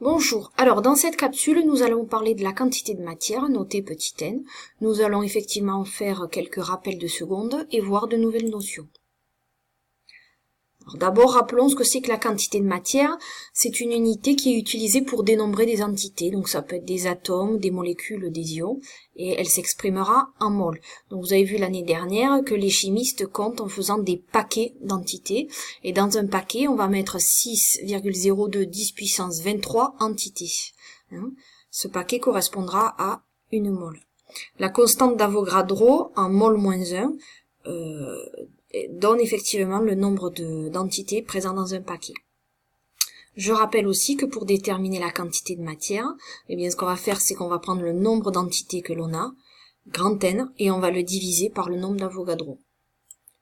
Bonjour, alors dans cette capsule, nous allons parler de la quantité de matière, notée petit n. Nous allons effectivement faire quelques rappels de secondes et voir de nouvelles notions. D'abord, rappelons ce que c'est que la quantité de matière. C'est une unité qui est utilisée pour dénombrer des entités. Donc ça peut être des atomes, des molécules, des ions, et elle s'exprimera en mol. Donc vous avez vu l'année dernière que les chimistes comptent en faisant des paquets d'entités. Et dans un paquet, on va mettre 6,02 10 puissance 23 entités. Ce paquet correspondra à une mol. La constante d'Avogadro en mol moins 1 donne effectivement le nombre d'entités présentes dans un paquet. Je rappelle aussi que pour déterminer la quantité de matière, eh bien ce qu'on va faire, c'est qu'on va prendre le nombre d'entités que l'on a, grand N, et on va le diviser par le nombre d'Avogadro.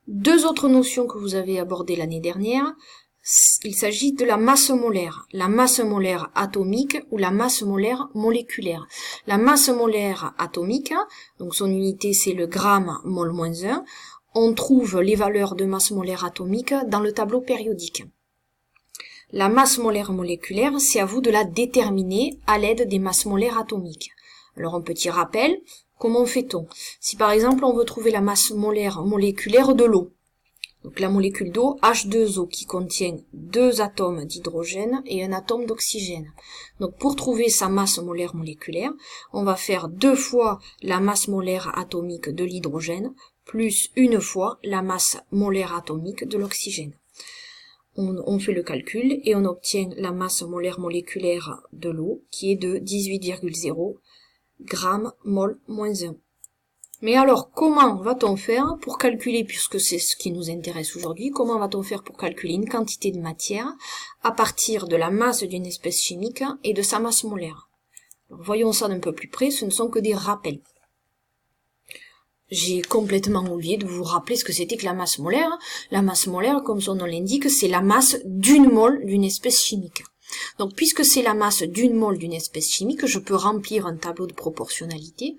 Deux autres notions que vous avez abordées l'année dernière, il s'agit de la masse molaire atomique ou la masse molaire moléculaire. La masse molaire atomique, donc son unité c'est le gramme mol moins 1, on trouve les valeurs de masse molaire atomique dans le tableau périodique. La masse molaire moléculaire, c'est à vous de la déterminer à l'aide des masses molaires atomiques. Alors un petit rappel, comment fait-on? Si par exemple on veut trouver la masse molaire moléculaire de l'eau, donc la molécule d'eau H2O qui contient 2 atomes d'hydrogène et un atome d'oxygène. Donc pour trouver sa masse molaire moléculaire, on va faire 2 fois la masse molaire atomique de l'hydrogène plus une fois la masse molaire atomique de l'oxygène. On fait le calcul et on obtient la masse molaire moléculaire de l'eau qui est de 18,0 grammes mol moins 1. Mais alors, comment va-t-on faire pour calculer, puisque c'est ce qui nous intéresse aujourd'hui, comment va-t-on faire pour calculer une quantité de matière à partir de la masse d'une espèce chimique et de sa masse molaire? Alors, voyons ça d'un peu plus près, ce ne sont que des rappels. J'ai complètement oublié de vous rappeler ce que c'était que la masse molaire. La masse molaire, comme son nom l'indique, c'est la masse d'une mole d'une espèce chimique. Donc, puisque c'est la masse d'une mole d'une espèce chimique, je peux remplir un tableau de proportionnalité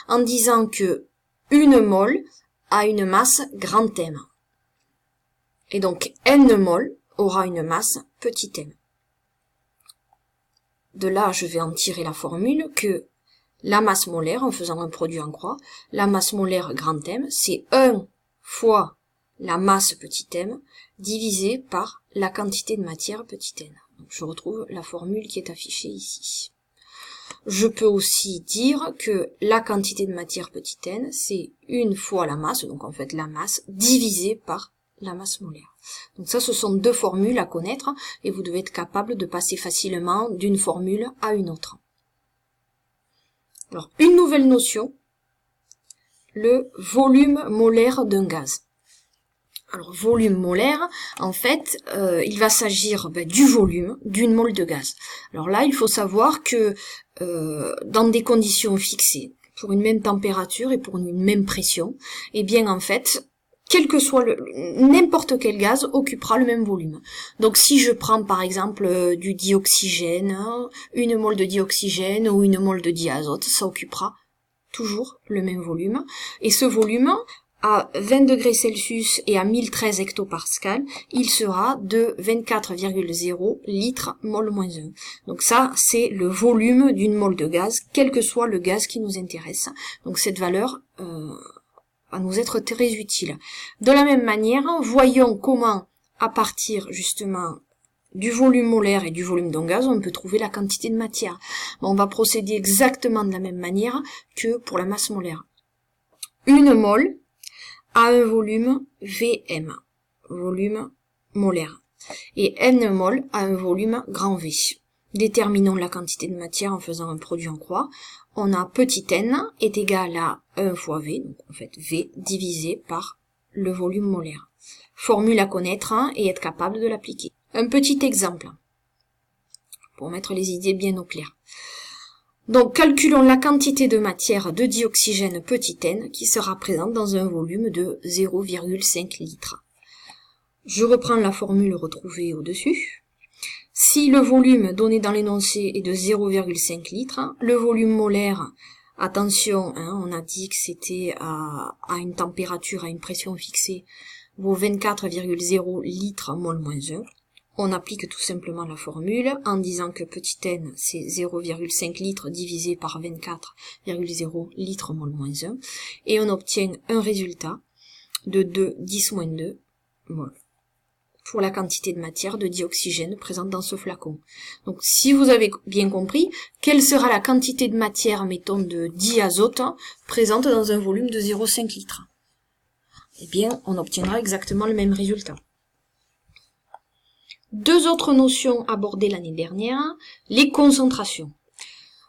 en disant que une mole a une masse grand M. Et donc, n mol aura une masse petit m. De là, je vais en tirer la formule que la masse molaire, en faisant un produit en croix, la masse molaire grand M, c'est 1 fois la masse petit m divisé par la quantité de matière petit n. Donc, je retrouve la formule qui est affichée ici. Je peux aussi dire que la quantité de matière petit n, c'est 1 fois la masse, donc en fait la masse, divisée par la masse molaire. Donc ça, ce sont deux formules à connaître, et vous devez être capable de passer facilement d'une formule à une autre. Alors, une nouvelle notion, le volume molaire d'un gaz. Alors, volume molaire, en fait, il va s'agir du volume d'une mole de gaz. Alors là, il faut savoir que dans des conditions fixées, pour une même température et pour une même pression, eh bien, en fait, quel que soit n'importe quel gaz occupera le même volume. Donc, si je prends, par exemple, du dioxygène, une mole de dioxygène ou une mole de diazote, ça occupera toujours le même volume. Et ce volume, à 20 degrés Celsius et à 1013 hectopascal, il sera de 24,0 litres mol moins 1. Donc ça, c'est le volume d'une mole de gaz, quel que soit le gaz qui nous intéresse. Donc cette valeur va nous être très utile. De la même manière, voyons comment, à partir justement du volume molaire et du volume d'un gaz, on peut trouver la quantité de matière. On va procéder exactement de la même manière que pour la masse molaire. Une mole a un volume Vm, volume molaire, et n mol a un volume grand V. Déterminons la quantité de matière en faisant un produit en croix. On a petit n est égal à 1 fois V, donc en fait V divisé par le volume molaire. Formule à connaître et être capable de l'appliquer. Un petit exemple, pour mettre les idées bien au clair. Donc, calculons la quantité de matière de dioxygène petit n qui sera présente dans un volume de 0,5 litres. Je reprends la formule retrouvée au-dessus. Si le volume donné dans l'énoncé est de 0,5 litres, le volume molaire, attention, on a dit que c'était à une température, à une pression fixée, vaut 24,0 litres mol moins 1. on applique tout simplement la formule en disant que petit n, c'est 0,5 litres divisé par 24,0 litres mol moins 1, et on obtient un résultat de 2,10-2 mol pour la quantité de matière de dioxygène présente dans ce flacon. Donc si vous avez bien compris, quelle sera la quantité de matière, mettons, de diazote présente dans un volume de 0,5 litres? Eh bien, on obtiendra exactement le même résultat. Deux autres notions abordées l'année dernière, les concentrations.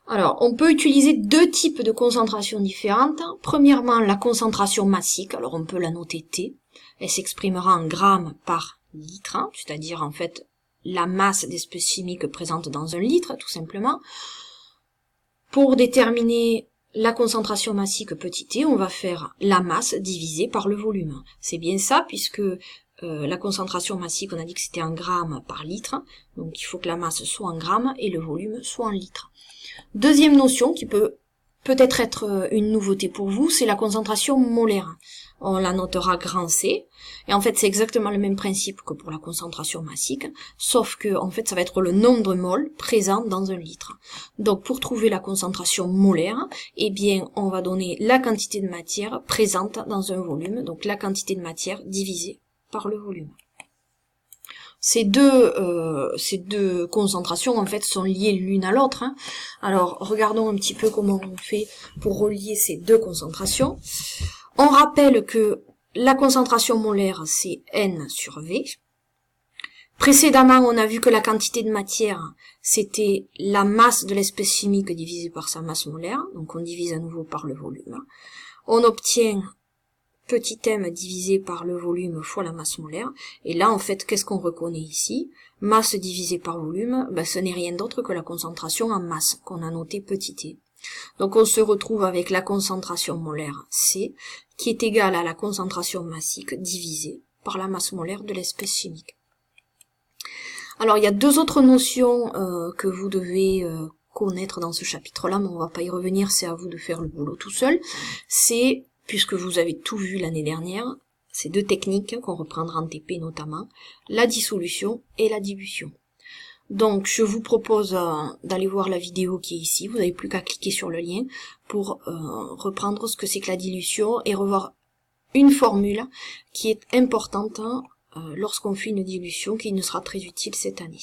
Alors, on peut utiliser deux types de concentrations différentes. Premièrement, la concentration massique, alors on peut la noter T. Elle s'exprimera en grammes par litre, c'est-à-dire en fait la masse d'espèces chimiques présente dans un litre, tout simplement. Pour déterminer la concentration massique petit t, on va faire la masse divisée par le volume. C'est bien ça, puisque la concentration massique, on a dit que c'était en grammes par litre, donc il faut que la masse soit en grammes et le volume soit en litres. Deuxième notion qui peut peut-être être une nouveauté pour vous, c'est la concentration molaire. On la notera grand C, et en fait c'est exactement le même principe que pour la concentration massique, sauf que en fait ça va être le nombre de moles présents dans un litre. Donc pour trouver la concentration molaire, eh bien on va donner la quantité de matière présente dans un volume, donc la quantité de matière divisée par le volume. Ces deux concentrations en fait sont liées l'une à l'autre. Alors regardons un petit peu comment on fait pour relier ces deux concentrations. On rappelle que la concentration molaire c'est N sur V. Précédemment on a vu que la quantité de matière c'était la masse de l'espèce chimique divisée par sa masse molaire, donc on divise à nouveau par le volume. On obtient petit m divisé par le volume fois la masse molaire. Et là, en fait, qu'est-ce qu'on reconnaît ici? Masse divisée par volume, ce n'est rien d'autre que la concentration en masse, qu'on a noté petit t. Donc on se retrouve avec la concentration molaire C, qui est égale à la concentration massique divisée par la masse molaire de l'espèce chimique. Alors il y a deux autres notions que vous devez connaître dans ce chapitre-là, mais on va pas y revenir, c'est à vous de faire le boulot tout seul. C'est puisque vous avez tout vu l'année dernière, ces deux techniques qu'on reprendra en TP notamment, la dissolution et la dilution. Donc je vous propose d'aller voir la vidéo qui est ici, vous n'avez plus qu'à cliquer sur le lien pour reprendre ce que c'est que la dilution et revoir une formule qui est importante lorsqu'on fait une dilution qui nous sera très utile cette année.